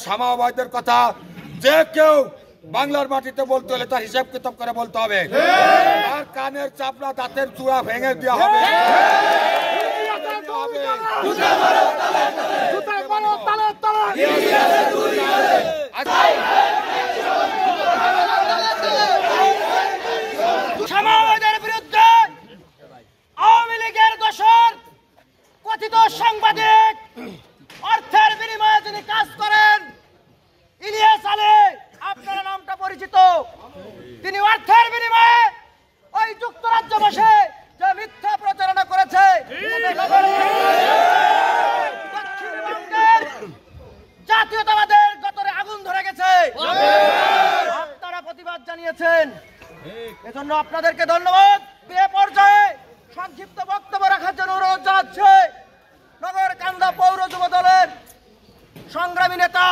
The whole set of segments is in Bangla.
সামাবাদের কথা যে কেউ বাংলার মাটিতে বলতে হলে তার হিসাব কিতাব করে বলতে হবে, আর কানের চাপড়া দাঁতের চূড়া ভেঙে দেওয়া হবে। সামাবাদের বিরুদ্ধে আওয়ামী লীগের দোসর কথিত সাংবাদিক, অর্থের বিনিময়ে যিনি কাজ করেন, ইলিয়াস আলী, আপনার নামটা পরিচিত। তিনি অর্থের বিনিময়ে ওই যুক্তরাজ্যে বসে যে মিথ্যা প্রচারণা করেছে, দক্ষিণবঙ্গের জাতীয়তাবাদের গতরে আগুন ধরে গেছে। আপনারা প্রতিবাদ জানিয়েছেন, এজন্য আপনাদেরকে ধন্যবাদ। এ পর্যায়ে সংক্ষিপ্ত বক্তব্য রাখার জন্য অনুরোধ জানাচ্ছে নগরকান্দা পৌর যুব দলের সংগ্রামী নেতা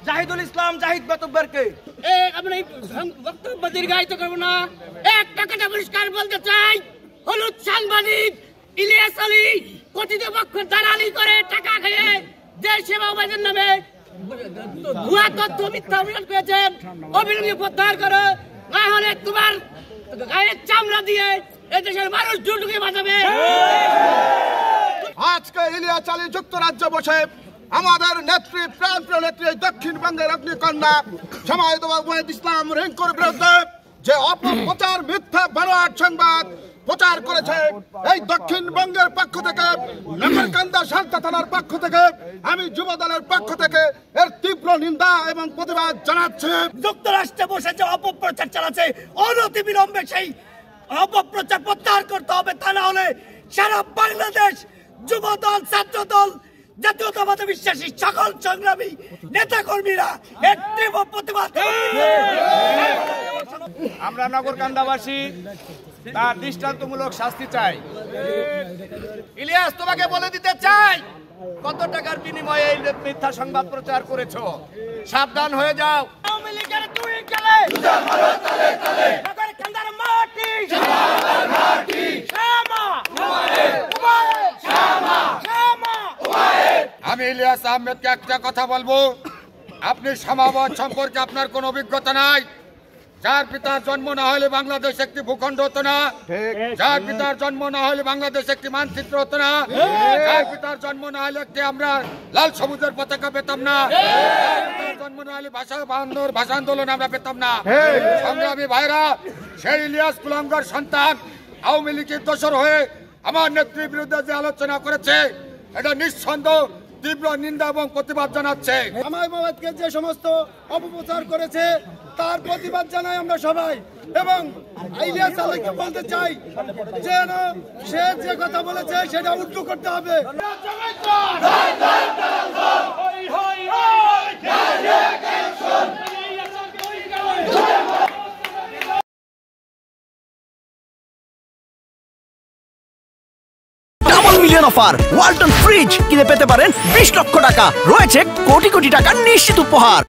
জাহিদুল ইসলাম জাহিদ বাতুব্বরকে। আমি বক্তব্য দীর্ঘায়িত করবো না, একটা কথা পরিষ্কার বলতে চাই, হলুদ সাংবাদিক ইলিয়াস আলী কর্তৃপক্ষ দালালি করে টাকা খেয়ে দেশ সেবাবাদের নামে ভুয়া তথ্য মিথ্যা অভিযোগ পেয়েছেন। অভিযোগ প্রত্যাহার করো, না হলে তোমার গায়ের চামড়া দিয়ে এদেশের মানুষ দুর্যোগে বাঁচাবে। আজকে ইলিয়াস আলী যুক্তরাজ্যে বসে আমাদের নেত্রী, প্রাণপ্রিয় নেত্রী, দক্ষিণবঙ্গের অগ্নিকন্যা জামায়াত ইসলাম রিঙ্কুর বিরুদ্ধে যে অপপ্রচার, মিথ্যা বানোয়াট সংবাদ প্রচার করেছে, এই দক্ষিণবঙ্গের পক্ষ থেকে, নগরকান্দা শান্তা থানার পক্ষ থেকে, আমি যুব দলের পক্ষ থেকে এর তীব্র নিন্দা এবং প্রতিবাদ জানাচ্ছি। যুক্তরাষ্ট্রে বসে যে অপপ্রচার চালাচ্ছে, অনতি বিলম্বে সেই অপপ্রচার প্রত্যাহার করতে হবে। তা না হলে সারা বাংলাদেশ যুব দল, ছাত্র দল, জাতীয়তাবাদী বিশ্বাসী সকল সংগ্রামী নেতা কর্মীরা এর তীব্র প্রতিবাদ। আমরা নগরকান্দাবাসী তার দৃষ্টান্তমূলক শাস্তি চাই। ইলিয়াস, তোমাকে বলে দিতে চাই, কত টাকার বিনিময়ে এই মিথ্যা সংবাদ প্রচার করেছো, সাবধান হয়ে যাও। আওয়ামী লীগের দুই গেলে নগরকান্দার মাটি আমি ইলিয়াস আহমেদকে একটা কথা বলবো, আপনি সামাবাদ সম্পর্কে আপনার কোনো অভিজ্ঞতা নাই। যার পিতার জন্ম না হলে বাংলাদেশ একটি ভূখণ্ড হতো না, যার পিতার জন্ম না হলে বাংলাদেশ একটি মানচিত্র হতো না, যার পিতার জন্ম না হলে একটি আমরা লাল সবুজের পতাকা পেতাম না, জন্ম না হলে ভাষা আন্দোলন আমরা পেতাম না। সংগ্রামী ভাইরা, সেই ইলিয়াস কুলাঙ্গার সন্তান আওয়ামী লীগের দোসর হয়ে আমার নেত্রীর বিরুদ্ধে যে আলোচনা করেছে, এটা নিঃসন্দেহ তীব্র নিন্দা এবং প্রতিবাদ জানাচ্ছে। সামাবাদকে যে সমস্ত অপপ্রচার করেছে তার প্রতিবাদ জানাই আমরা সবাই, এবং ইলিয়াস আলীকে বলতে চাই যেন সে যে কথা বলেছে সেটা উল্টো করতে হবে। মিলিয়ন অফার ওয়ালটন ফ্রিজ কিনে পেতে পারেন 20 লক্ষ টাকা, রয়েছে কোটি কোটি টাকার নিশ্চিত উপহার।